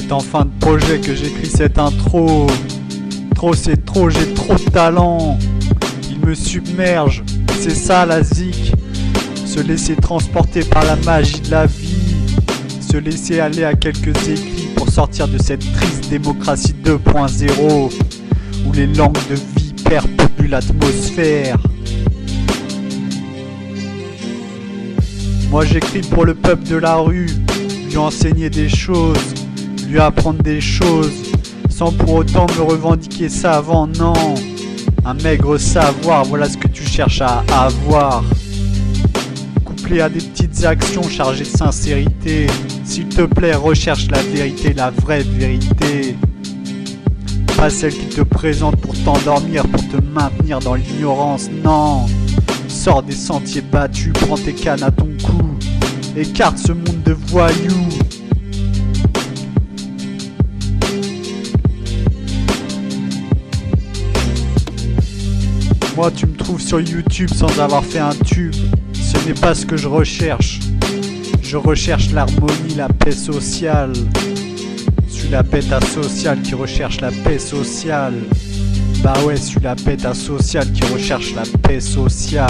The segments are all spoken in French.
C'est en fin de projet que j'écris cette intro. Trop c'est trop, j'ai trop de talent. Il me submerge, c'est ça la zik. Se laisser transporter par la magie de la vie. Se laisser aller à quelques écrits pour sortir de cette triste démocratie 2.0 où les langues de vipères polluent l'atmosphère. Moi j'écris pour le peuple de la rue, lui enseigner des choses, lui apprendre des choses, sans pour autant me revendiquer savant, non. Un maigre savoir, voilà ce que tu cherches à avoir. Couplé à des petites actions chargées de sincérité. S'il te plaît, recherche la vérité, la vraie vérité. Pas celle qui te présente pour t'endormir, pour te maintenir dans l'ignorance, non. Sors des sentiers battus, prends tes cannes à ton cou. Écarte ce monde de voyous. Moi tu me trouves sur YouTube sans avoir fait un tube. Ce n'est pas ce que je recherche. Je recherche l'harmonie, la paix sociale. Je suis la bête asociale qui recherche la paix sociale. Bah ouais, je suis la bête asociale qui recherche la paix sociale.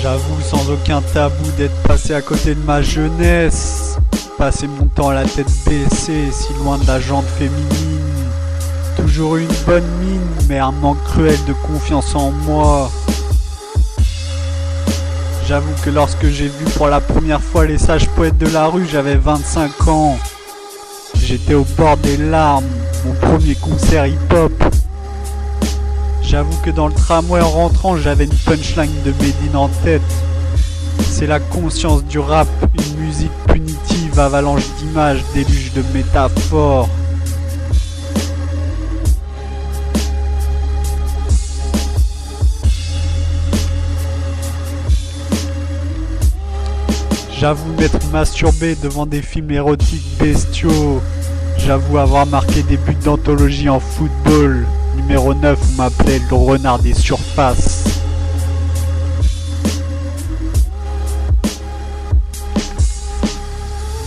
J'avoue sans aucun tabou d'être passé à côté de ma jeunesse. Passer mon temps à la tête baissée, si loin de la jante féminine. Toujours une bonne mine, mais un manque cruel de confiance en moi. J'avoue que lorsque j'ai vu pour la première fois les sages poètes de la rue, j'avais 25 ans. J'étais au bord des larmes, mon premier concert hip-hop. J'avoue que dans le tramway en rentrant, j'avais une punchline de Médine en tête. C'est la conscience du rap, une musique punitive, avalanche d'images, déluge de métaphores. J'avoue m'être masturbé devant des films érotiques bestiaux. J'avoue avoir marqué des buts d'anthologie en football. Numéro 9, on m'appelait le renard des surfaces.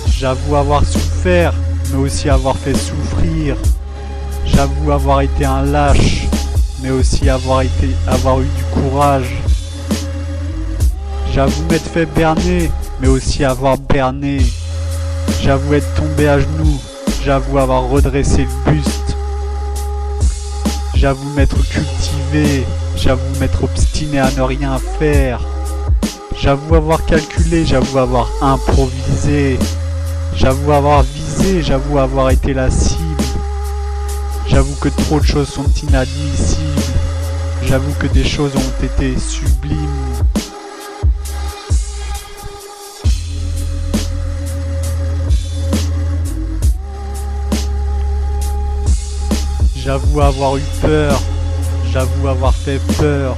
J'avoue avoir souffert, mais aussi avoir fait souffrir. J'avoue avoir été un lâche, mais aussi avoir eu du courage. J'avoue m'être fait berner, mais aussi avoir berné. J'avoue être tombé à genoux, j'avoue avoir redressé le buste. J'avoue m'être cultivé, j'avoue m'être obstiné à ne rien faire. J'avoue avoir calculé, j'avoue avoir improvisé. J'avoue avoir visé, j'avoue avoir été la cible. J'avoue que trop de choses sont inadmissibles. J'avoue que des choses ont été sublimes. J'avoue avoir eu peur, j'avoue avoir fait peur.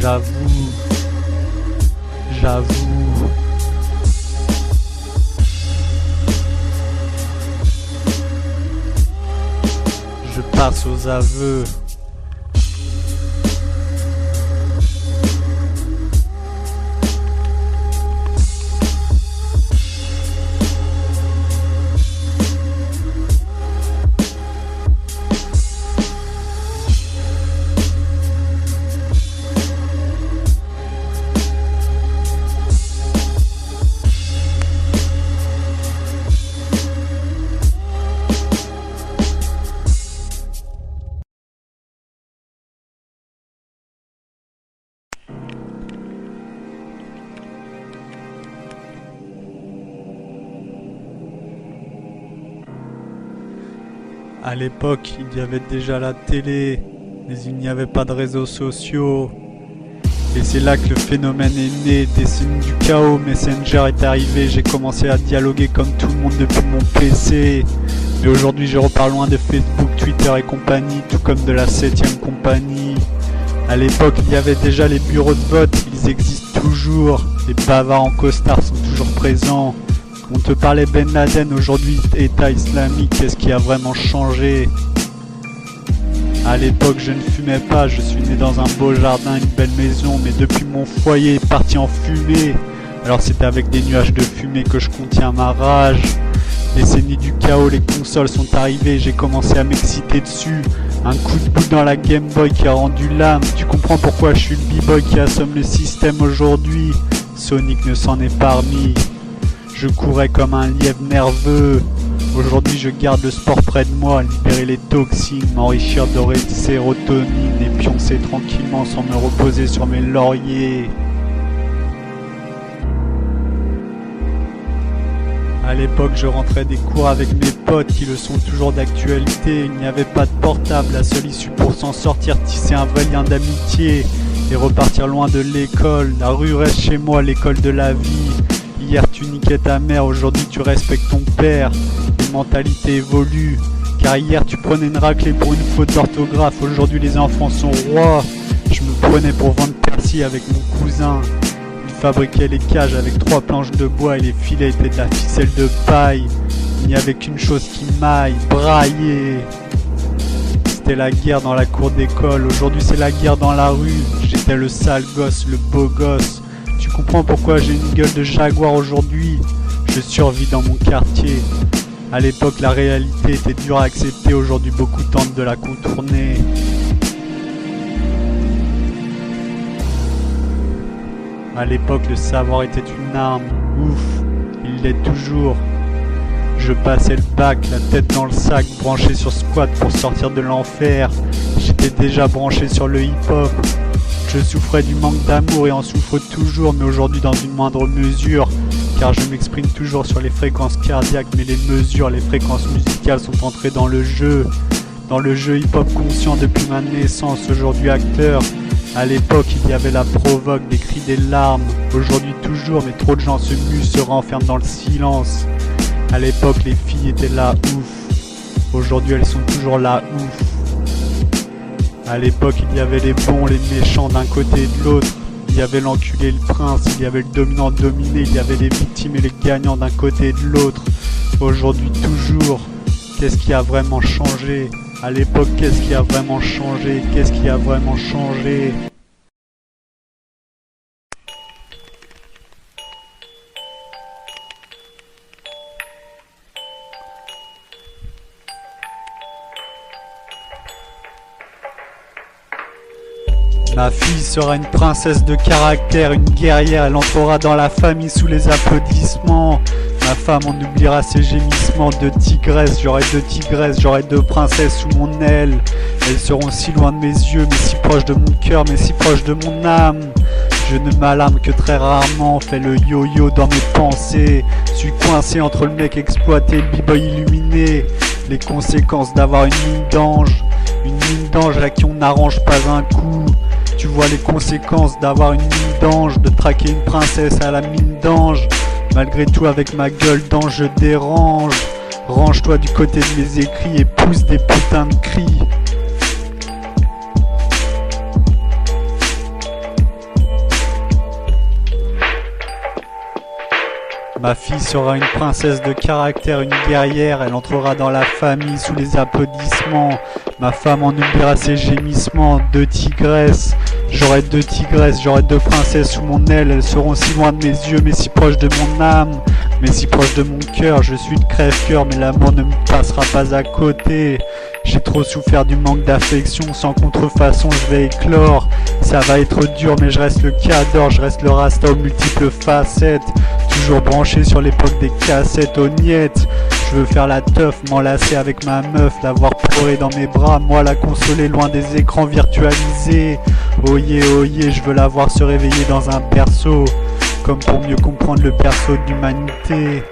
J'avoue. Je passe aux aveux. À l'époque, il y avait déjà la télé, mais il n'y avait pas de réseaux sociaux. Et c'est là que le phénomène est né. Décennie du chaos, Messenger est arrivé. J'ai commencé à dialoguer comme tout le monde depuis mon PC. Mais aujourd'hui, je repars loin de Facebook, Twitter et compagnie, tout comme de la 7ème compagnie. À l'époque, il y avait déjà les bureaux de vote, ils existent toujours. Les bavards en costard sont toujours présents. On te parlait Ben Laden, aujourd'hui État islamique, qu'est-ce qui a vraiment changé? À l'époque je ne fumais pas, je suis né dans un beau jardin, une belle maison, mais depuis mon foyer est parti en fumée. Alors c'est avec des nuages de fumée que je contiens ma rage. Décennie du chaos, les consoles sont arrivées, j'ai commencé à m'exciter dessus. Un coup de bout dans la Game Boy qui a rendu l'âme. Tu comprends pourquoi je suis le B-boy qui assomme le système aujourd'hui? Sonic ne s'en est pas remis. Je courais comme un lièvre nerveux. Aujourd'hui je garde le sport près de moi, libérer les toxines, m'enrichir de sérotonine et pioncer tranquillement sans me reposer sur mes lauriers. À l'époque je rentrais des cours avec mes potes qui le sont toujours d'actualité. Il n'y avait pas de portable, la seule issue pour s'en sortir, tisser un vrai lien d'amitié et repartir loin de l'école. La rue reste chez moi, l'école de la vie. Hier tu niquais ta mère, aujourd'hui tu respectes ton père. Les mentalités évoluent, car hier tu prenais une raclée pour une faute d'orthographe. Aujourd'hui les enfants sont rois. Je me prenais pour vendre Percy avec mon cousin. Il fabriquait les cages avec 3 planches de bois et les filets étaient de la ficelle de paille. Il n'y avait qu'une chose qui m'aille, brailler. C'était la guerre dans la cour d'école, aujourd'hui c'est la guerre dans la rue. J'étais le sale gosse, le beau gosse. Tu comprends pourquoi j'ai une gueule de jaguar aujourd'hui? Je survis dans mon quartier. À l'époque, la réalité était dure à accepter. Aujourd'hui, beaucoup tentent de la contourner. À l'époque, le savoir était une arme. Ouf, il l'est toujours. Je passais le bac, la tête dans le sac, branché sur squat pour sortir de l'enfer. J'étais déjà branché sur le hip-hop. Je souffrais du manque d'amour et en souffre toujours, mais aujourd'hui dans une moindre mesure, car je m'exprime toujours sur les fréquences cardiaques, mais les mesures, les fréquences musicales sont entrées dans le jeu hip-hop conscient depuis ma naissance, aujourd'hui acteur. À l'époque il y avait la provoque, des cris, des larmes, aujourd'hui toujours, mais trop de gens se muent, se renferment dans le silence. À l'époque les filles étaient là ouf, aujourd'hui elles sont toujours là ouf. À l'époque, il y avait les bons, les méchants d'un côté et de l'autre. Il y avait l'enculé et le prince, il y avait le dominant dominé, il y avait les victimes et les gagnants d'un côté et de l'autre. Aujourd'hui, toujours, qu'est-ce qui a vraiment changé? À l'époque, qu'est-ce qui a vraiment changé? Qu'est-ce qui a vraiment changé? Ma fille sera une princesse de caractère, une guerrière, elle entrera dans la famille sous les applaudissements. Ma femme en oubliera ses gémissements de tigresse, j'aurai 2 tigresses, j'aurai 2 princesses sous mon aile. Elles seront si loin de mes yeux, mais si proches de mon cœur, mais si proches de mon âme. Je ne m'alarme que très rarement, fais le yo-yo dans mes pensées. Suis coincé entre le mec exploité et le b-boy illuminé. Les conséquences d'avoir une mine d'ange à qui on n'arrange pas un coup. Tu vois les conséquences d'avoir une mine d'ange, de traquer une princesse à la mine d'ange. Malgré tout avec ma gueule d'ange je dérange. Range-toi du côté de mes écrits et pousse des putains de cris. Ma fille sera une princesse de caractère, une guerrière, elle entrera dans la famille sous les applaudissements. Ma femme en oubliera ses gémissements, 2 tigresses. J'aurai 2 tigresses, j'aurai 2 princesses sous mon aile. Elles seront si loin de mes yeux, mais si proches de mon âme, mais si proches de mon cœur. Je suis de crève-cœur, mais l'amour ne me passera pas à côté. J'ai trop souffert du manque d'affection, sans contrefaçon je vais éclore. Ça va être dur, mais je reste le cador, je reste le rasta aux multiples facettes. Toujours branché sur l'époque des cassettes aux niettes. Je veux faire la teuf, m'enlacer avec ma meuf, la voir pleurer dans mes bras, moi la consoler loin des écrans virtualisés. Oh yeah, je veux la voir se réveiller dans un berceau, comme pour mieux comprendre le berceau de l'humanité.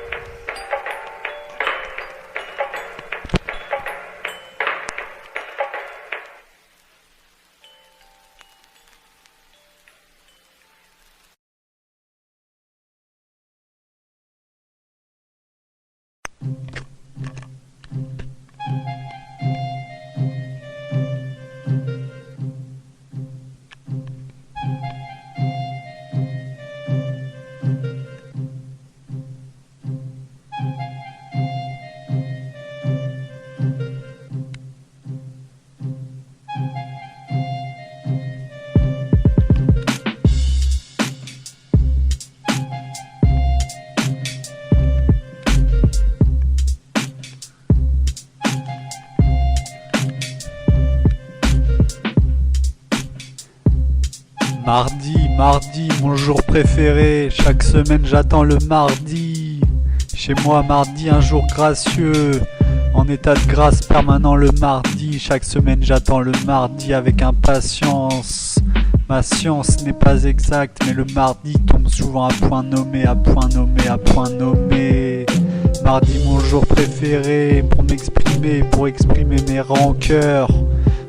Mardi, mon jour préféré. Chaque semaine j'attends le mardi. Chez moi mardi, un jour gracieux. En état de grâce permanent le mardi. Chaque semaine j'attends le mardi avec impatience. Ma science n'est pas exacte, mais le mardi tombe souvent à point nommé, à point nommé, à point nommé. Mardi mon jour préféré, pour m'exprimer, pour exprimer mes rancœurs.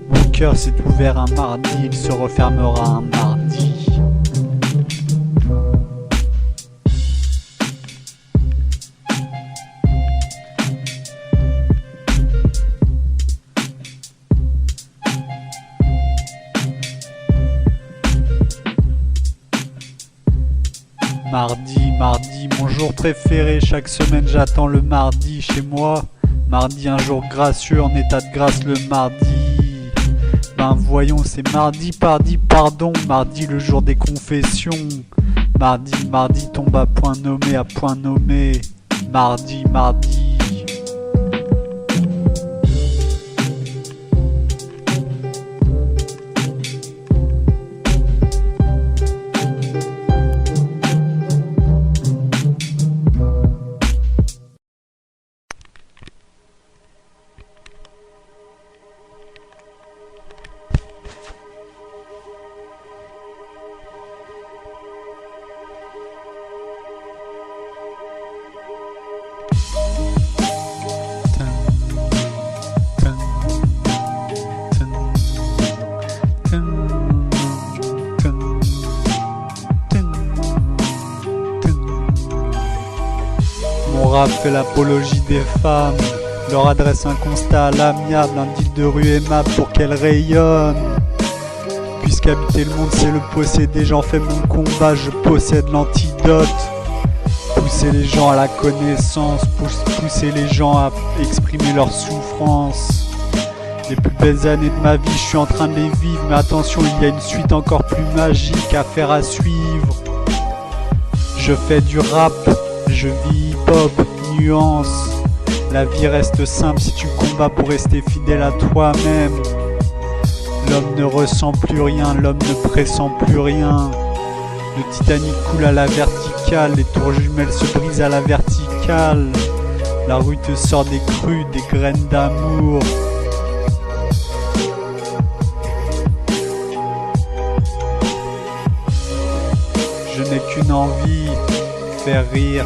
Mon cœur s'est ouvert un mardi, il se refermera un mardi. Mardi, mon jour préféré, chaque semaine j'attends le mardi chez moi. Mardi, un jour gracieux, en état de grâce le mardi. Ben voyons, c'est mardi, pardon, mardi le jour des confessions. Mardi tombe à point nommé, à point nommé. Mardi. Mon rap fait l'apologie des femmes, leur adresse un constat à l'amiable, un deal de rue aimable pour qu'elles rayonnent. Puisqu'habiter le monde c'est le posséder, j'en fais mon combat, je possède l'antidote. Pousser les gens à la connaissance, pousser les gens à exprimer leur souffrance. Les plus belles années de ma vie, je suis en train de les vivre, mais attention, il y a une suite encore plus magique à faire à suivre. Je fais du rap, je vis hip-hop, nuance. La vie reste simple si tu combats pour rester fidèle à toi-même. L'homme ne ressent plus rien, l'homme ne pressent plus rien. Le Titanic coule à la verticale, les tours jumelles se brisent à la verticale. La rue te sort des crues, des graines d'amour. Je n'ai qu'une envie, faire rire,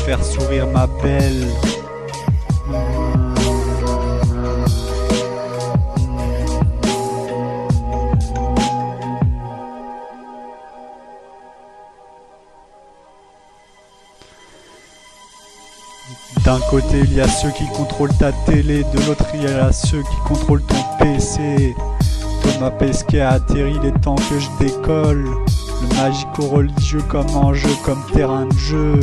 faire sourire ma belle. D'un côté il y a ceux qui contrôlent ta télé, de l'autre il y a ceux qui contrôlent ton PC. Thomas Pesquet a atterri les temps que je décolle. Le magico-religieux comme enjeu, comme terrain de jeu.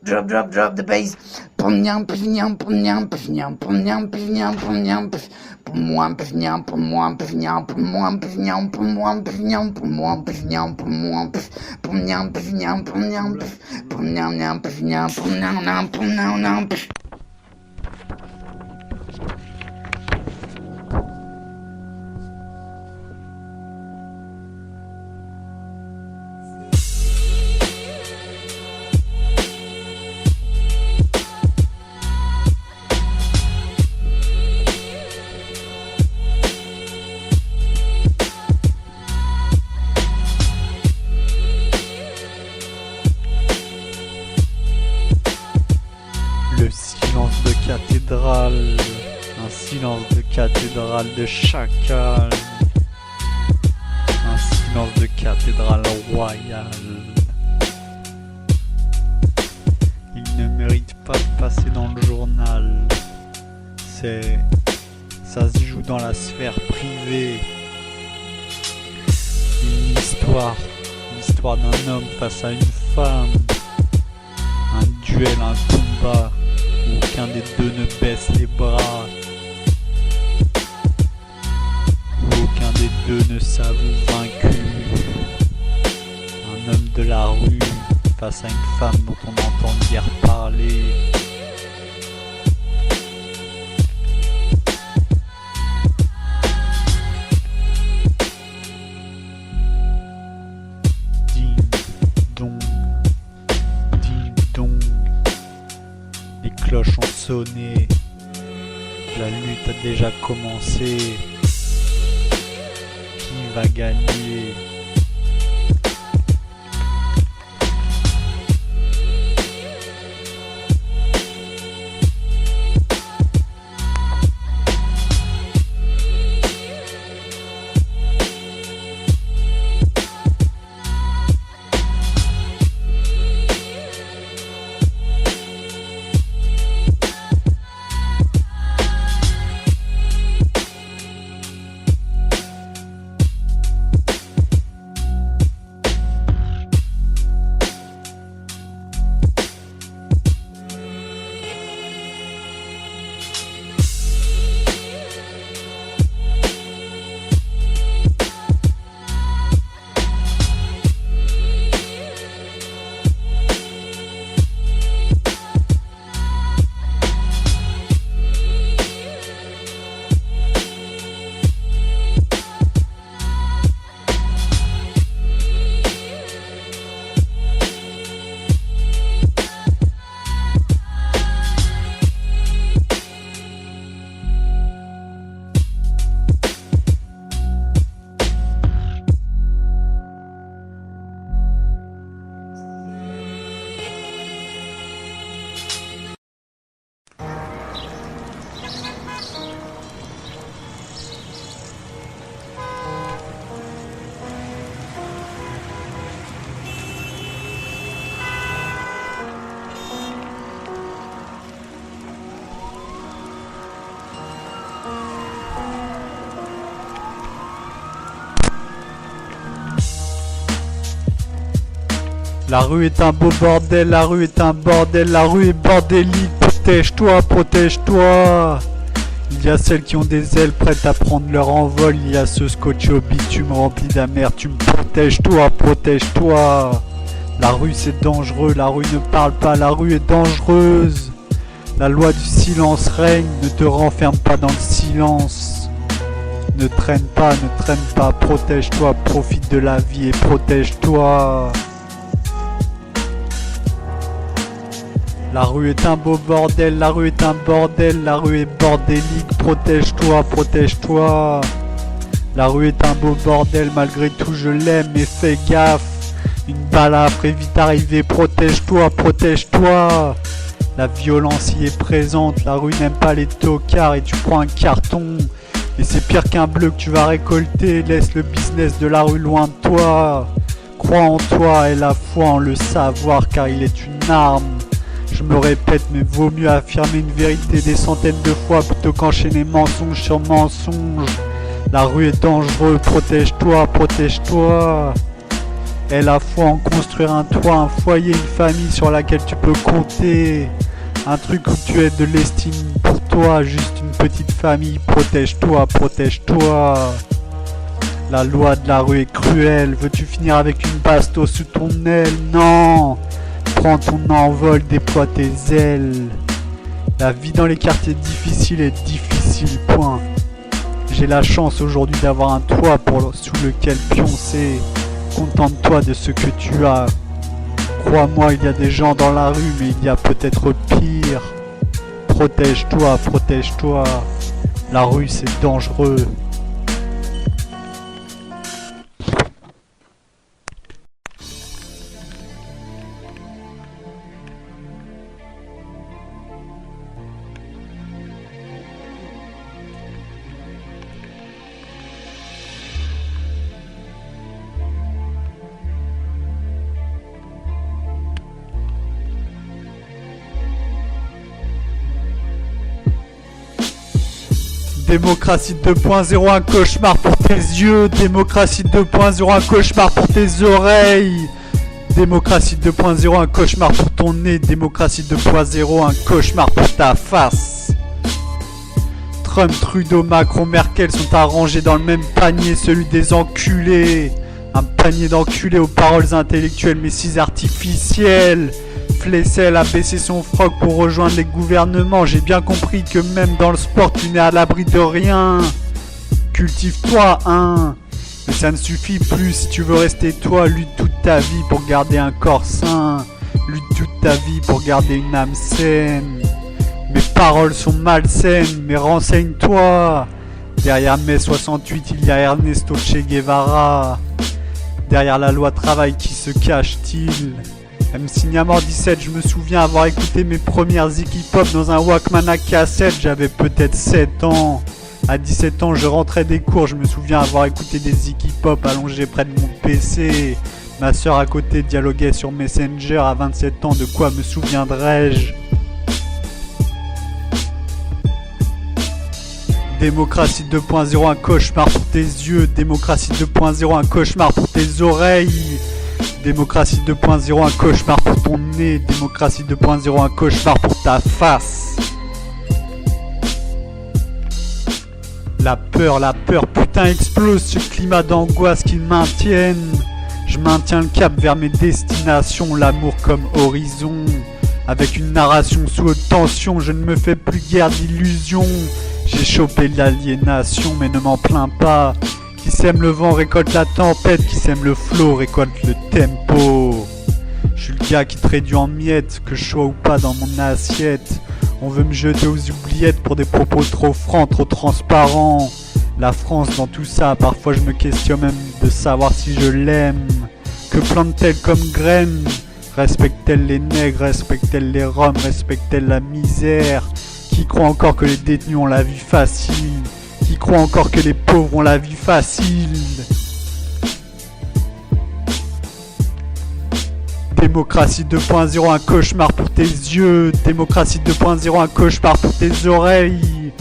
Drop, drop, drop the bass. Pum nyam, pum nyam, pum nyam, pum nyam, pum nyam, pum nyam, pum nyam, pum mwam, pum nyam, pum mwam, pum nyam, pum mwam, pum nyam, pum mwam, pum nyam, pum mwam, pum nyam, pum mwam, pum nyam, pum nyam, pum nyam, pum nyam, nyam, pum nyam, pum nyam, nyam, pum nyam, nyam. Le silence de cathédrale, un silence de cathédrale de chacal, un silence de cathédrale royale. Il ne mérite pas de passer dans le journal, ça se joue dans la sphère privée. L'histoire d'un homme face à une femme, un duel, un combat. Aucun des deux ne baisse les bras. Aucun des deux ne s'avoue vaincu. Un homme de la rue face à une femme dont on entend hier parler. Ding dong, ding dong. Les cloches ont sonné. La lutte a déjà commencé. Qui va gagner? La rue est un beau bordel, la rue est un bordel, la rue est bordélique, protège-toi, protège-toi. Il y a celles qui ont des ailes prêtes à prendre leur envol, il y a ceux scotchés au bitume remplis d'amertume, protège-toi, protège-toi. La rue c'est dangereux, la rue ne parle pas, la rue est dangereuse. La loi du silence règne, ne te renferme pas dans le silence. Ne traîne pas, protège-toi, profite de la vie et protège-toi. La rue est un beau bordel, la rue est un bordel, la rue est bordélique, protège-toi, protège-toi. La rue est un beau bordel, malgré tout je l'aime, mais fais gaffe. Une balafre est vite arrivée, protège-toi, protège-toi. La violence y est présente, la rue n'aime pas les tocards et tu prends un carton. Et c'est pire qu'un bleu que tu vas récolter, laisse le business de la rue loin de toi. Crois en toi et la foi en le savoir car il est une arme. Je me répète, mais vaut mieux affirmer une vérité des centaines de fois plutôt qu'enchaîner mensonge sur mensonge. La rue est dangereuse, protège-toi, protège-toi. Et la foi en construire un toit, un foyer, une famille sur laquelle tu peux compter. Un truc où tu aies de l'estime pour toi, juste une petite famille, protège-toi, protège-toi. La loi de la rue est cruelle, veux-tu finir avec une bastos sous ton aile? Non. Prends ton envol, déploie tes ailes. La vie dans les quartiers difficiles est difficile, point. J'ai la chance aujourd'hui d'avoir un toit sous lequel pioncer. Contente-toi de ce que tu as. Crois-moi, il y a des gens dans la rue, mais il y a peut-être pire. Protège-toi, protège-toi. La rue, c'est dangereux. Démocratie 2.0, un cauchemar pour tes yeux. Démocratie 2.0, un cauchemar pour tes oreilles. Démocratie 2.0, un cauchemar pour ton nez. Démocratie 2.0, un cauchemar pour ta face. Trump, Trudeau, Macron, Merkel sont arrangés dans le même panier, celui des enculés. Un panier d'enculés aux paroles intellectuelles mais si artificielles. Flessel a baissé son froc pour rejoindre les gouvernements. J'ai bien compris que même dans le sport tu n'es à l'abri de rien. Cultive-toi, hein. Mais ça ne suffit plus si tu veux rester toi. Lutte toute ta vie pour garder un corps sain. Lutte toute ta vie pour garder une âme saine. Mes paroles sont malsaines, mais renseigne-toi. Derrière mai 68, il y a Ernesto Che Guevara. Derrière la loi travail, qui se cache-t-il? MC Niamor 17, je me souviens avoir écouté mes premières Ziggy Pop dans un Walkman à cassette, j'avais peut-être 7 ans. À 17 ans, je rentrais des cours, je me souviens avoir écouté des Ziggy Pop allongé près de mon PC. Ma sœur à côté dialoguait sur Messenger. À 27 ans, de quoi me souviendrais-je? Démocratie 2.0, un cauchemar pour tes yeux. Démocratie 2.0, un cauchemar pour tes oreilles. Démocratie 2.0, un cauchemar pour ton nez. Démocratie 2.0, un cauchemar pour ta face. La peur, putain explose ce climat d'angoisse qui maintiennent. Je maintiens le cap vers mes destinations, l'amour comme horizon. Avec une narration sous haute tension, je ne me fais plus guère d'illusions. J'ai chopé l'aliénation, mais ne m'en plains pas. Qui sème le vent récolte la tempête, qui sème le flow récolte le tempo. Je suis le gars qui te réduit en miettes, que je sois ou pas dans mon assiette. On veut me jeter aux oubliettes pour des propos trop francs, trop transparents. La France dans tout ça, parfois je me questionne même de savoir si je l'aime. Que plante-t-elle comme graine? Respecte-t-elle les nègres? Respecte-t-elle les roms? Respecte-t-elle la misère? Qui croit encore que les détenus ont la vie facile? Qui croit encore que les pauvres ont la vie facile? Démocratie 2.0, un cauchemar pour tes yeux. Démocratie 2.0, un cauchemar pour tes oreilles.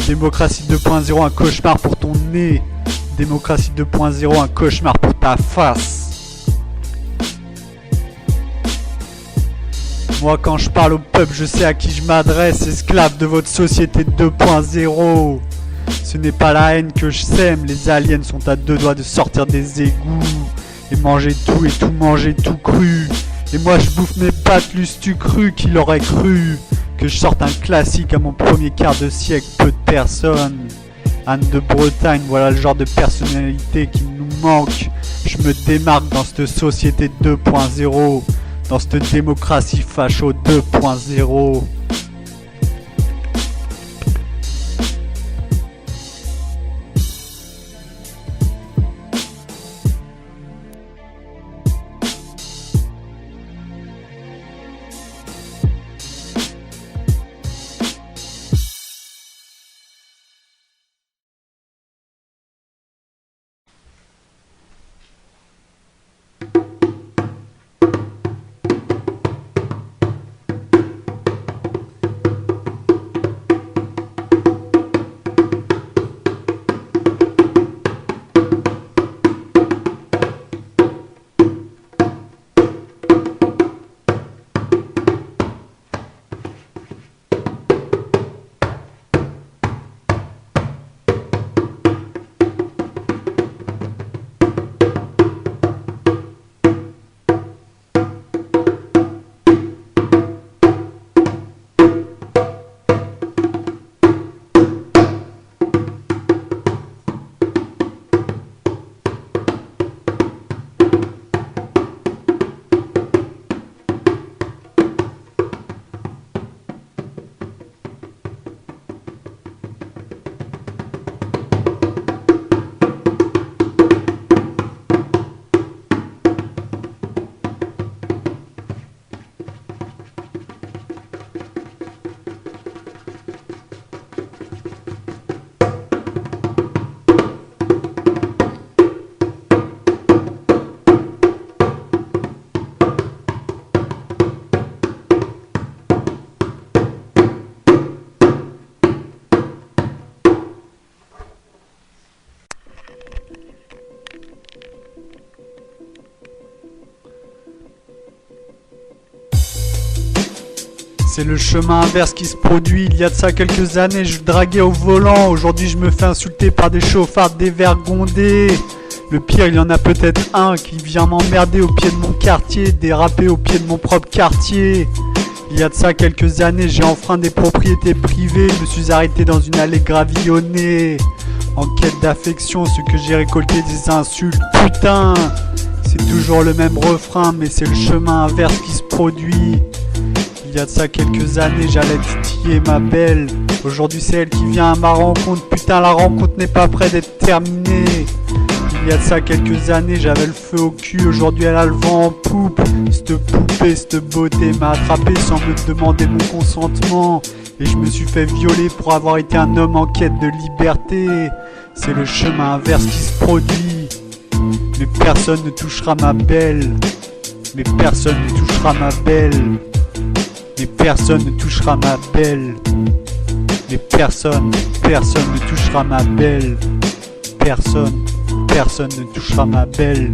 Démocratie 2.0, un cauchemar pour ton nez. Démocratie 2.0, un cauchemar pour ta face. Moi quand je parle au peuple, je sais à qui je m'adresse. Esclave de votre société 2.0. Ce n'est pas la haine que je sème. Les aliens sont à deux doigts de sortir des égouts et manger tout manger tout cru. Et moi je bouffe mes pâtes, l'eusse-tu cru? Qu'il aurait cru que je sorte un classique à mon premier quart de siècle? Peu de personnes. Anne de Bretagne, voilà le genre de personnalité qui nous manque. Je me démarque dans cette société 2.0, dans cette démocratie facho 2.0. C'est le chemin inverse qui se produit. Il y a de ça quelques années, je draguais au volant. Aujourd'hui, je me fais insulter par des chauffards dévergondés. Le pire, il y en a peut-être un qui vient m'emmerder au pied de mon quartier, déraper au pied de mon propre quartier. Il y a de ça quelques années, j'ai enfreint des propriétés privées. Je me suis arrêté dans une allée gravillonnée. En quête d'affection, ce que j'ai récolté des insultes. Putain, c'est toujours le même refrain, mais c'est le chemin inverse qui se produit. Il y a de ça quelques années, j'allais titiller ma belle. Aujourd'hui c'est elle qui vient à ma rencontre. Putain, la rencontre n'est pas près d'être terminée. Il y a de ça quelques années, j'avais le feu au cul. Aujourd'hui elle a le vent en poupe. Cette poupée, cette beauté m'a attrapé sans me demander mon consentement. Et je me suis fait violer pour avoir été un homme en quête de liberté. C'est le chemin inverse qui se produit. Mais personne ne touchera ma belle. Mais personne ne touchera ma belle. Mais personne ne touchera ma belle. Mais personne ne touchera ma belle. Personne ne touchera ma belle.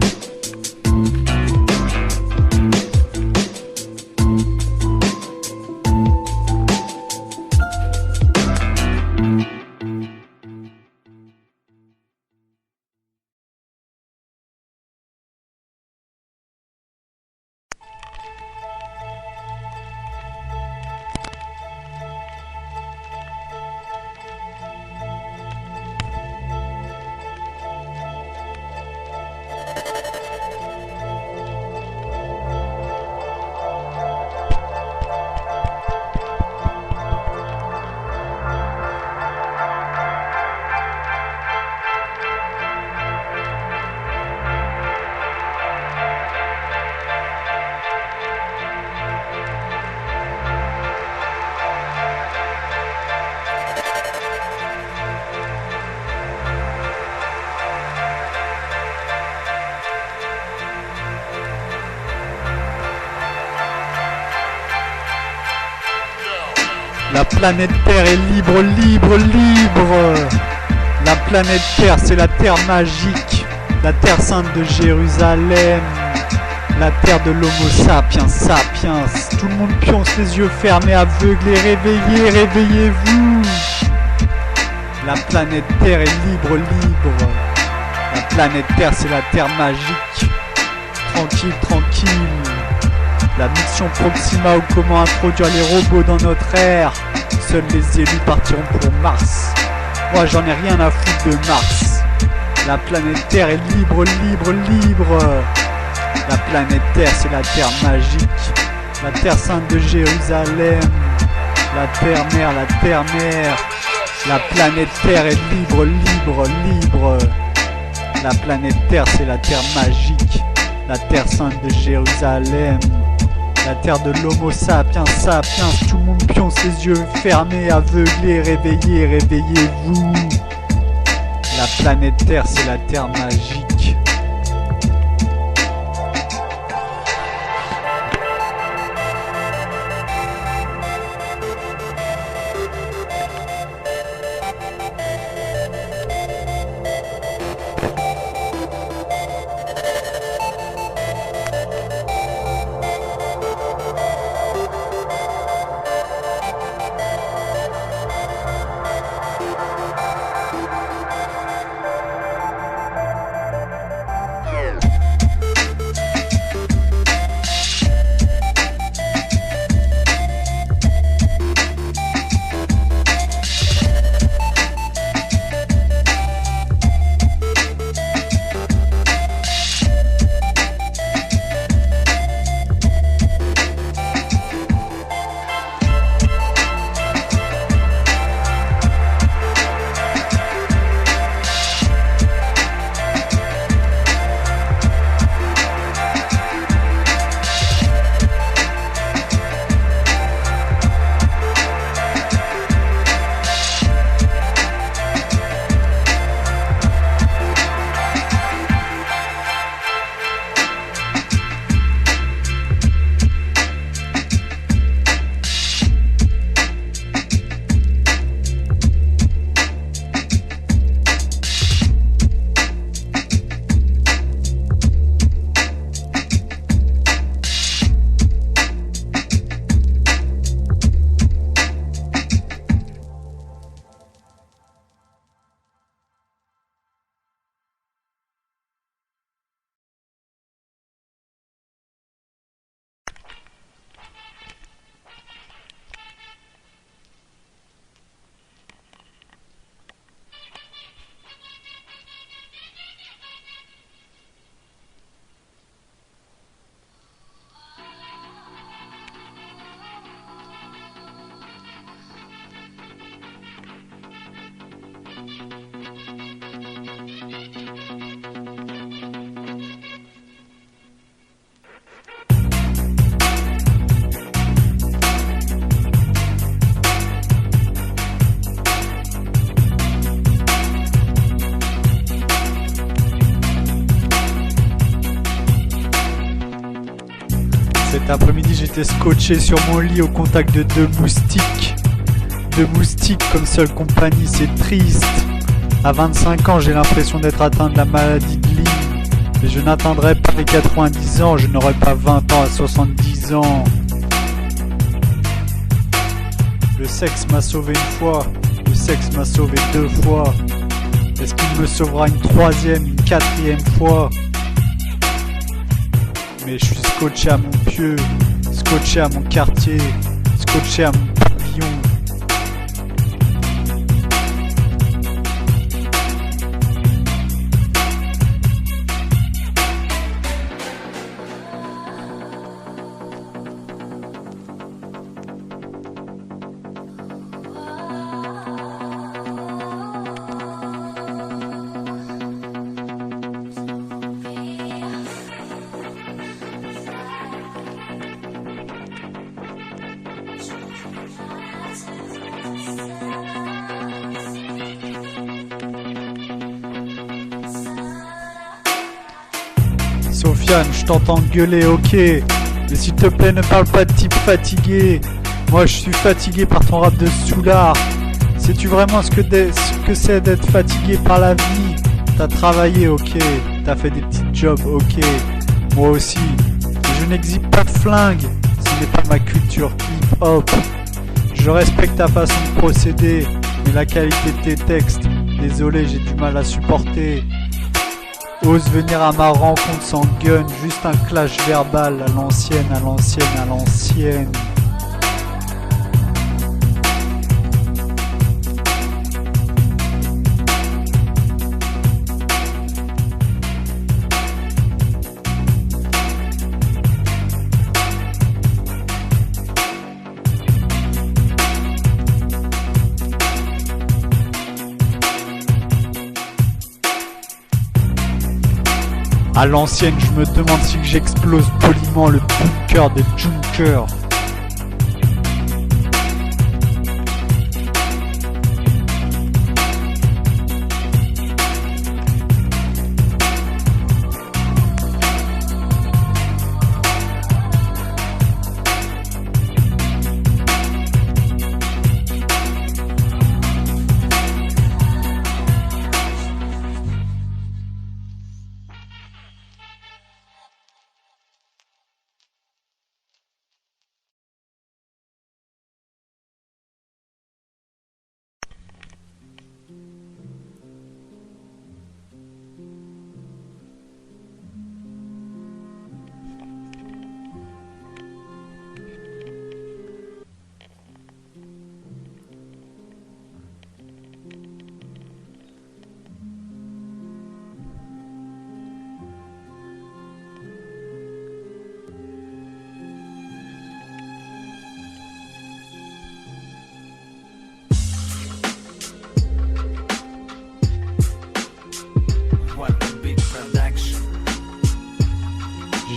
La planète Terre est libre, libre, libre. La planète Terre, c'est la terre magique, la terre sainte de Jérusalem, la terre de l'homo sapiens, sapiens. Tout le monde pionce les yeux fermés, aveuglés, réveillez, réveillez-vous. La planète Terre est libre, libre. La planète Terre, c'est la terre magique. Tranquille, tranquille. La mission Proxima ou comment introduire les robots dans notre ère. Seuls les élus partiront pour Mars. Moi j'en ai rien à foutre de Mars. La planète Terre est libre, libre, libre. La planète Terre c'est la terre magique. La terre sainte de Jérusalem. La terre mère, la terre mère. La planète Terre est libre, libre, libre. La planète Terre c'est la terre magique. La terre sainte de Jérusalem. La terre de l'homo sapiens, sapiens. Tout le monde pionce ses yeux fermés, aveuglés, réveillez, réveillez-vous. La planète Terre, c'est la terre magique. Cet après-midi, j'étais scotché sur mon lit au contact de deux moustiques. Deux moustiques comme seule compagnie, c'est triste. À 25 ans, j'ai l'impression d'être atteint de la maladie de Lyme. Mais je n'atteindrai pas les 90 ans, je n'aurai pas 20 ans à 70 ans. Le sexe m'a sauvé une fois, le sexe m'a sauvé deux fois. Est-ce qu'il me sauvera une troisième, une quatrième fois? Mais je suis scotché à mon pieu, scotché à mon quartier, scotché à mon pavillon. Sofiane, je t'entends gueuler, ok. Mais s'il te plaît, ne parle pas de type fatigué. Moi, je suis fatigué par ton rap de soulard. Sais-tu vraiment ce que c'est d'être fatigué par la vie? T'as travaillé, ok. T'as fait des petits jobs, ok. Moi aussi. Mais je n'exhibe pas de flingue. Ce n'est pas ma culture hip-hop. Je respecte ta façon de procéder. Mais la qualité de tes textes, désolé, j'ai du mal à supporter. Ose venir à ma rencontre sans gun, juste un clash verbal à l'ancienne, à l'ancienne, à l'ancienne. À l'ancienne, je me demande si j'explose poliment le bunker des Junkers.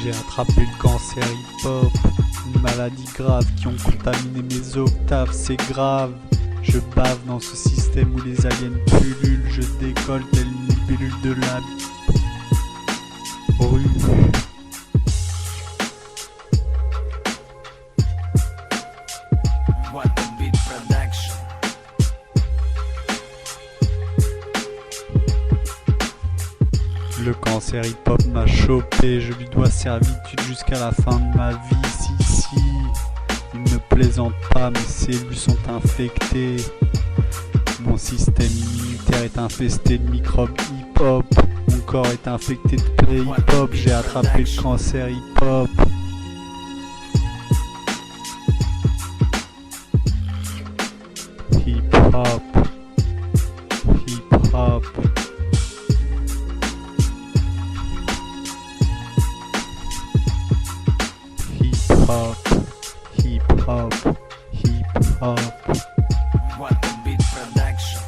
J'ai attrapé le cancer hip-hop, une maladie grave qui ont contaminé mes octaves, c'est grave. Je bave dans ce système où les aliens pullulent, je décolle telle une libellule de la rue. Le cancer hip-hop m'a chopé, je lui dois servitude jusqu'à la fin de ma vie. Si, il ne plaisante pas, mes cellules sont infectées. Mon système immunitaire est infesté de microbes hip-hop. Mon corps est infecté de plaies hip-hop, j'ai attrapé le cancer hip-hop. Hip-hop. Hip-hop. Hip-hop, hip-hop, hip-hop. What the beat production.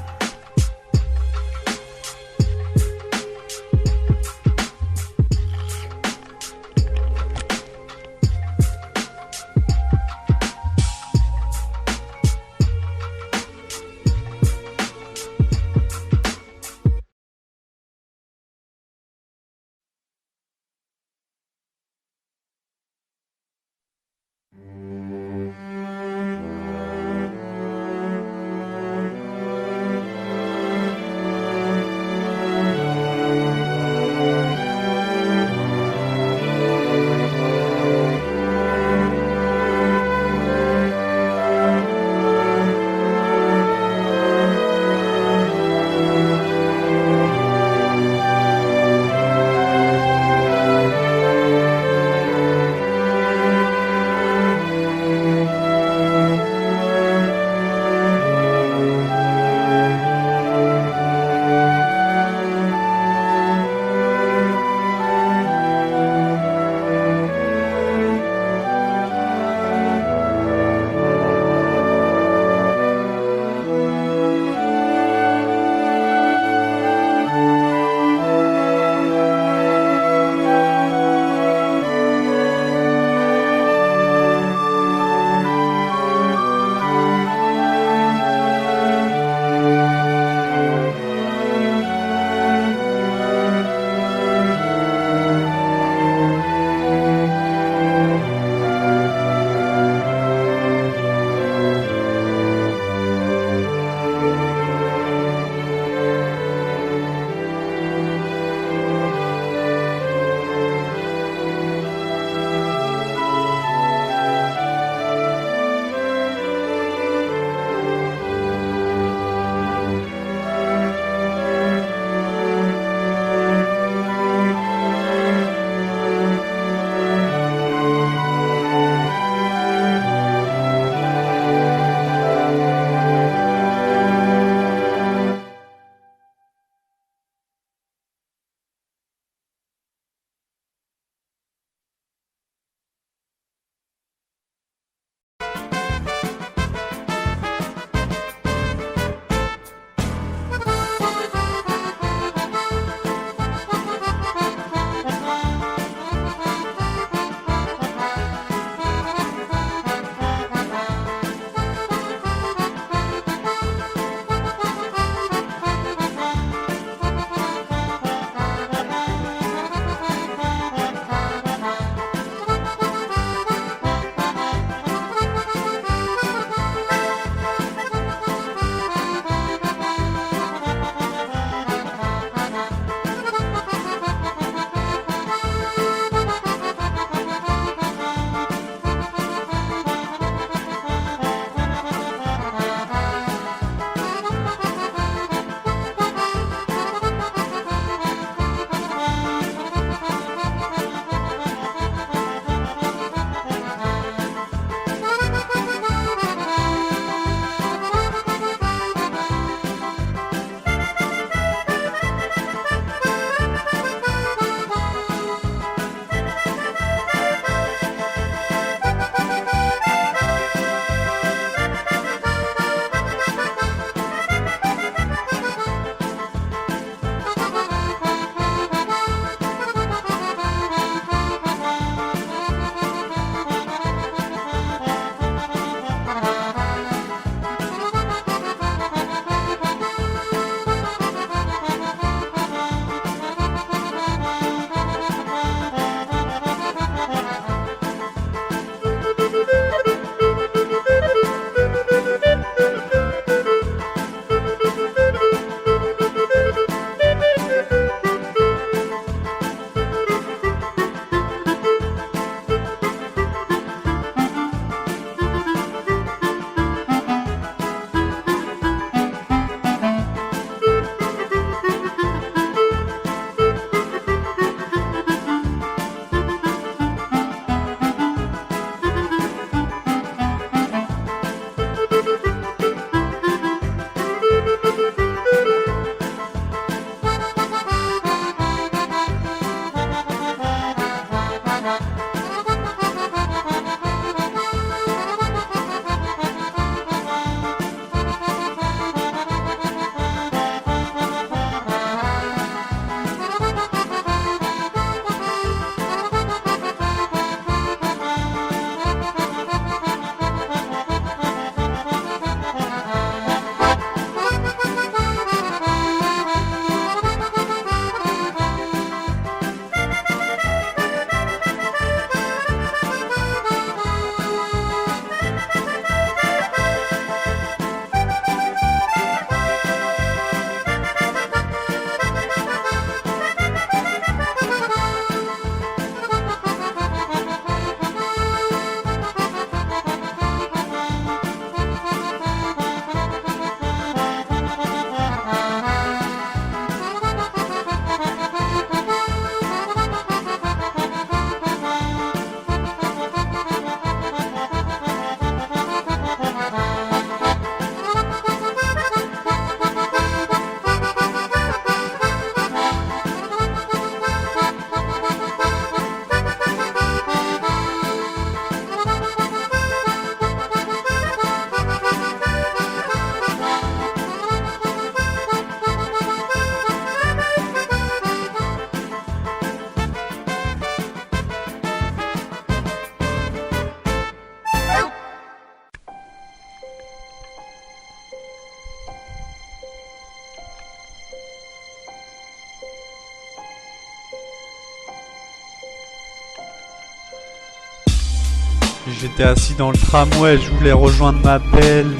J'étais assis dans le tramway, je voulais rejoindre ma belle.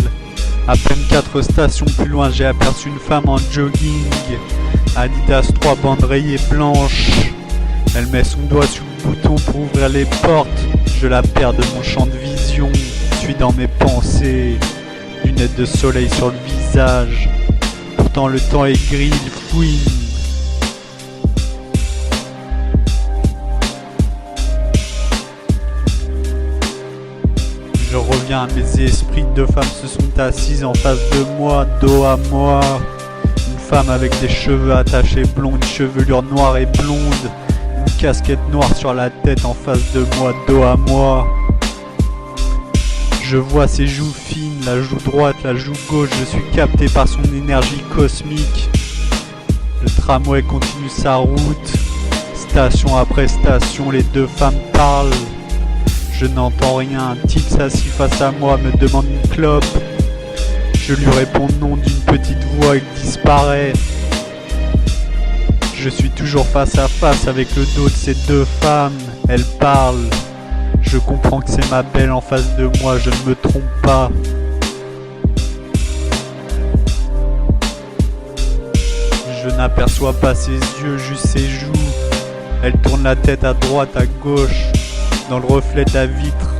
À peine 4 stations plus loin, j'ai aperçu une femme en jogging. Adidas 3 bandes rayées blanches. Elle met son doigt sur le bouton pour ouvrir les portes. Je la perds de mon champ de vision. Je suis dans mes pensées. Lunettes de soleil sur le visage. Pourtant le temps est gris, il fouine. Je reviens à mes esprits, 2 femmes se sont assises en face de moi, dos à moi. Une femme avec des cheveux attachés blonds, une chevelure noire et blonde, une casquette noire sur la tête en face de moi, dos à moi. Je vois ses joues fines, la joue droite, la joue gauche, je suis capté par son énergie cosmique. Le tramway continue sa route, station après station, les 2 femmes parlent. Je n'entends rien, un type s'assit face à moi, me demande une clope. Je lui réponds non d'une petite voix, il disparaît. Je suis toujours face à face avec le dos de ces 2 femmes, elles parlent. Je comprends que c'est ma belle en face de moi, je ne me trompe pas. Je n'aperçois pas ses yeux, juste ses joues. Elle tourne la tête à droite, à gauche. Dans le reflet de la vitre,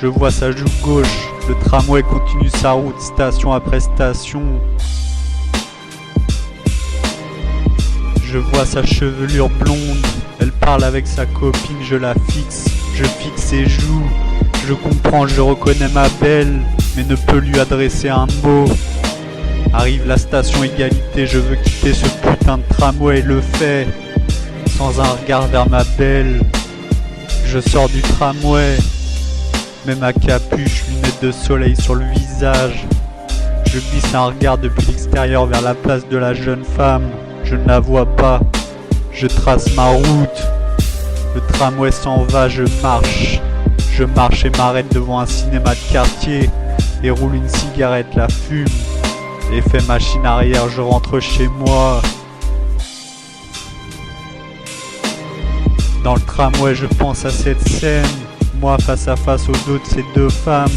je vois sa joue gauche. Le tramway continue sa route, station après station. Je vois sa chevelure blonde. Elle parle avec sa copine, je la fixe. Je fixe ses joues. Je comprends, je reconnais ma belle, mais ne peux lui adresser un mot. Arrive la station égalité, je veux quitter ce putain de tramway et le fais. Sans un regard vers ma belle. Je sors du tramway, mets ma capuche, lunettes de soleil sur le visage. Je glisse un regard depuis l'extérieur vers la place de la jeune femme. Je ne la vois pas, je trace ma route. Le tramway s'en va, je marche. Je marche et m'arrête devant un cinéma de quartier et roule une cigarette, la fume. Effet machine arrière, je rentre chez moi. Dans le tramway, je pense à cette scène, moi face à face au dos de ces 2 femmes.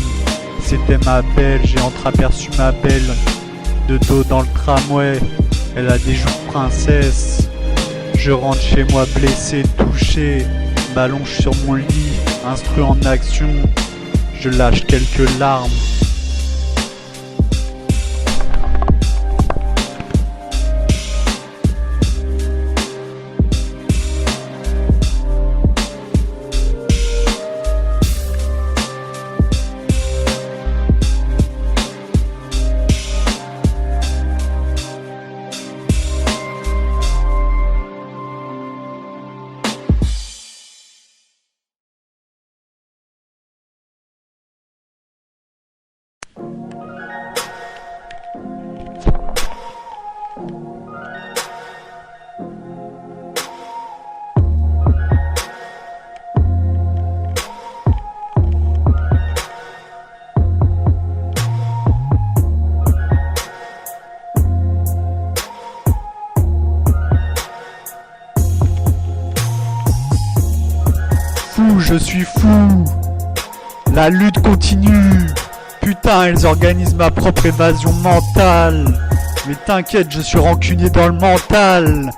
C'était ma belle, j'ai entreaperçu ma belle de dos dans le tramway. Elle a des joues de princesse. Je rentre chez moi blessé, touché, m'allonge sur mon lit, instru en action. Je lâche quelques larmes. Je suis fou. La lutte continue. Putain, elles organisent ma propre évasion mentale. Mais t'inquiète, je suis rancunier dans le mental.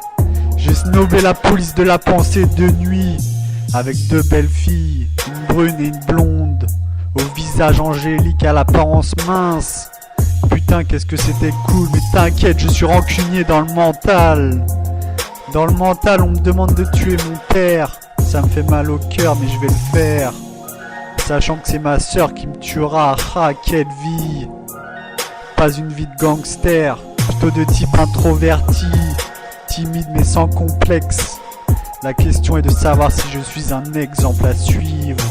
J'ai snobé la police de la pensée de nuit. Avec 2 belles filles, une brune et une blonde. Au visage angélique, à l'apparence mince. Putain, qu'est-ce que c'était cool. Mais t'inquiète, je suis rancunier dans le mental. Dans le mental, on me demande de tuer mon père. Ça me fait mal au cœur, mais je vais le faire. Sachant que c'est ma sœur qui me tuera. Ah, quelle vie. Pas une vie de gangster, plutôt de type introverti. Timide mais sans complexe. La question est de savoir si je suis un exemple à suivre.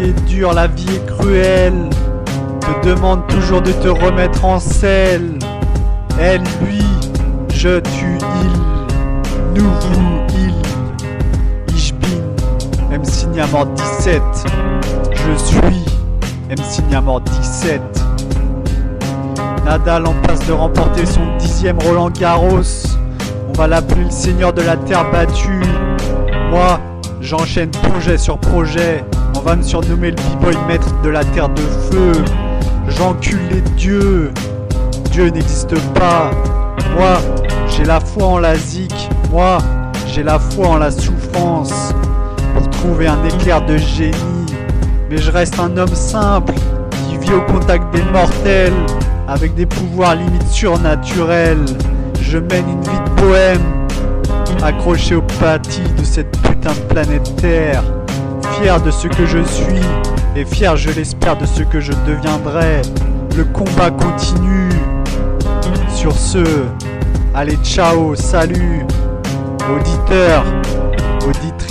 vie est dure, la vie est cruelle. Te demande toujours de te remettre en selle. Elle, lui, je, tu, il, nous, vous, il. Ich bin MC Niamor 17. Je suis MC Niamor 17. Nadal en passe de remporter son 10e Roland Garros. On va l'appeler le seigneur de la terre battue. Moi, j'enchaîne projet sur projet. On va me surnommer le b-boy maître de la terre de feu. J'encule les dieux. Dieu n'existe pas. Moi, j'ai la foi en la zik. Moi, j'ai la foi en la souffrance. Pour trouver un éclair de génie. Mais je reste un homme simple qui vit au contact des mortels. Avec des pouvoirs limite surnaturels. Je mène une vie de bohème, accroché aux pâtis de cette putain de planète Terre. Fier de ce que je suis, et fier, je l'espère, de ce que je deviendrai. Le combat continue. Sur ce, allez ciao, salut, auditeurs, auditrices.